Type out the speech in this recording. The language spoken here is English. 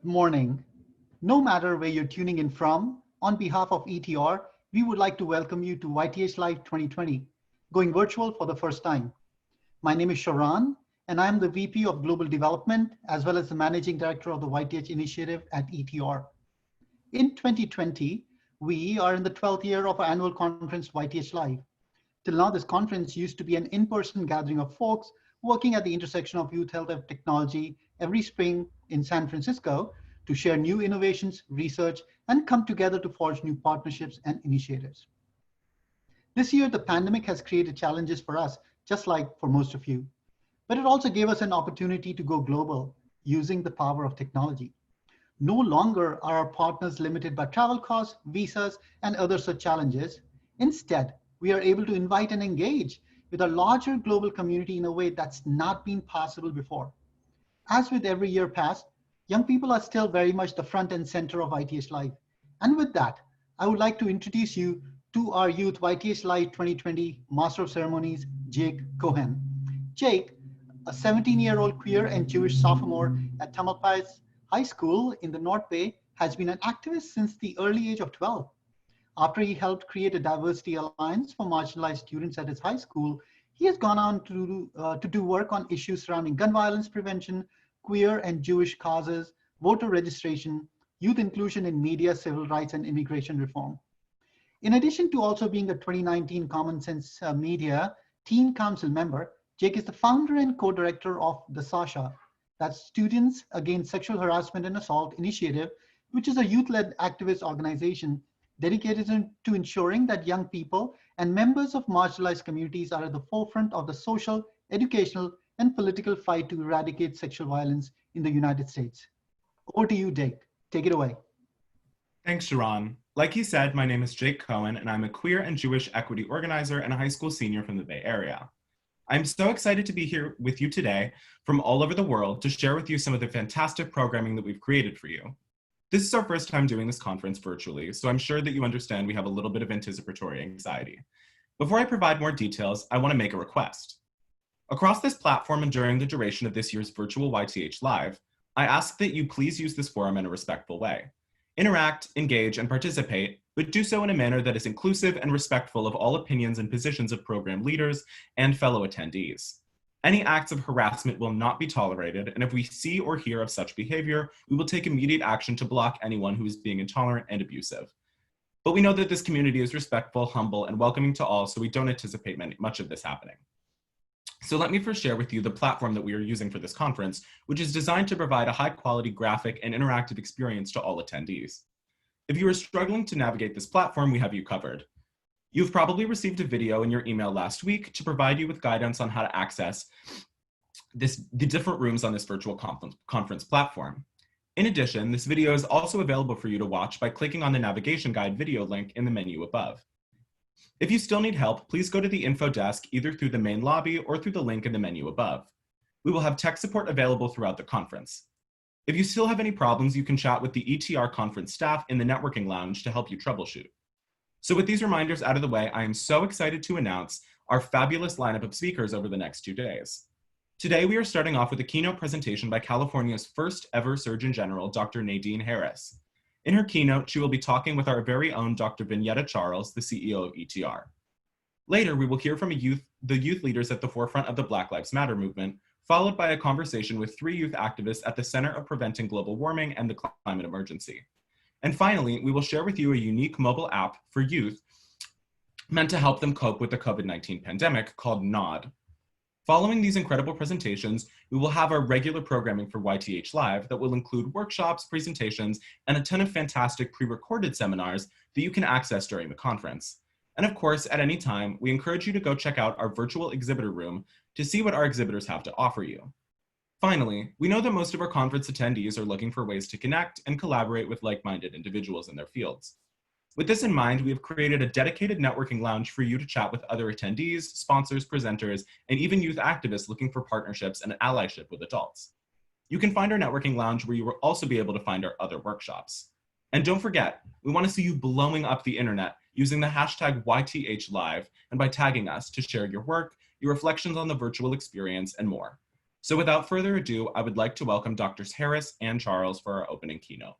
Morning. No matter where you're tuning in from, on behalf of ETR, we would like to welcome you to YTH Live 2020, going virtual for the first time. My name is Sharan, and I'm the VP of Global Development, as well as the Managing Director of the YTH Initiative at ETR. In 2020, we are in the 12th year of our annual conference, YTH Live. Till now, this conference used to be an in-person gathering of folks working at the intersection of youth health and technology every spring in San Francisco to share new innovations, research, and come together to forge new partnerships and initiatives. This year, the pandemic has created challenges for us, just like for most of you. But it also gave us an opportunity to go global using the power of technology. No longer are our partners limited by travel costs, visas, and other such challenges. Instead, we are able to invite and engage with a larger global community in a way that's not been possible before. As with every year past, young people are still very much the front and center of YTH Live. And with that, I would like to introduce you to our youth YTH Live 2020 Master of Ceremonies, Jake Cohen. Jake, a 17-year-old queer and Jewish sophomore at Tamalpais High School in the North Bay, has been an activist since the early age of 12. After he helped create a diversity alliance for marginalized students at his high school, he has gone on to do work on issues surrounding gun violence prevention, queer and Jewish causes, voter registration, youth inclusion in media, civil rights, and immigration reform. In addition to also being a 2019 Common Sense Media Teen Council member, Jake is the founder and co-director of the SASHA, that's Students Against Sexual Harassment and Assault Initiative, which is a youth-led activist organization dedicated to ensuring that young people and members of marginalized communities are at the forefront of the social, educational, and political fight to eradicate sexual violence in the United States. Over to you, Jake. Take it away. Thanks, Sharon. Like he said, my name is Jake Cohen, and I'm a queer and Jewish equity organizer and a high school senior from the Bay Area. I'm so excited to be here with you today from all over the world to share with you some of the fantastic programming that we've created for you. This is our first time doing this conference virtually, so I'm sure that you understand we have a little bit of anticipatory anxiety. Before I provide more details, I want to make a request. Across this platform and during the duration of this year's virtual YTH Live, I ask that you please use this forum in a respectful way. Interact, engage, and participate, but do so in a manner that is inclusive and respectful of all opinions and positions of program leaders and fellow attendees. Any acts of harassment will not be tolerated, and if we see or hear of such behavior, we will take immediate action to block anyone who is being intolerant and abusive. But we know that this community is respectful, humble, and welcoming to all, so we don't anticipate much of this happening. So let me first share with you the platform that we are using for this conference, which is designed to provide a high-quality graphic and interactive experience to all attendees. If you are struggling to navigate this platform, we have you covered. You've probably received a video in your email last week to provide you with guidance on how to access the different rooms on this virtual conference platform. In addition, this video is also available for you to watch by clicking on the navigation guide video link in the menu above. If you still need help, please go to the info desk either through the main lobby or through the link in the menu above. We will have tech support available throughout the conference. If you still have any problems, you can chat with the ETR conference staff in the networking lounge to help you troubleshoot. So with these reminders out of the way, I am so excited to announce our fabulous lineup of speakers over the next 2 days. Today, we are starting off with a keynote presentation by California's first ever Surgeon General, Dr. Nadine Harris. In her keynote, she will be talking with our very own Dr. Vignetta Charles, the CEO of ETR. Later, we will hear from the youth leaders at the forefront of the Black Lives Matter movement, followed by a conversation with 3 youth activists at the Center of Preventing Global Warming and the Climate Emergency. And finally, we will share with you a unique mobile app for youth meant to help them cope with the COVID-19 pandemic called Nod. Following these incredible presentations, we will have our regular programming for YTH Live that will include workshops, presentations, and a ton of fantastic pre-recorded seminars that you can access during the conference. And of course, at any time, we encourage you to go check out our virtual exhibitor room to see what our exhibitors have to offer you. Finally, we know that most of our conference attendees are looking for ways to connect and collaborate with like-minded individuals in their fields. With this in mind, we have created a dedicated networking lounge for you to chat with other attendees, sponsors, presenters, and even youth activists looking for partnerships and allyship with adults. You can find our networking lounge where you will also be able to find our other workshops. And don't forget, we want to see you blowing up the internet using the hashtag YTHLive and by tagging us to share your work, your reflections on the virtual experience, and more. So without further ado, I would like to welcome Drs. Harris and Charles for our opening keynote.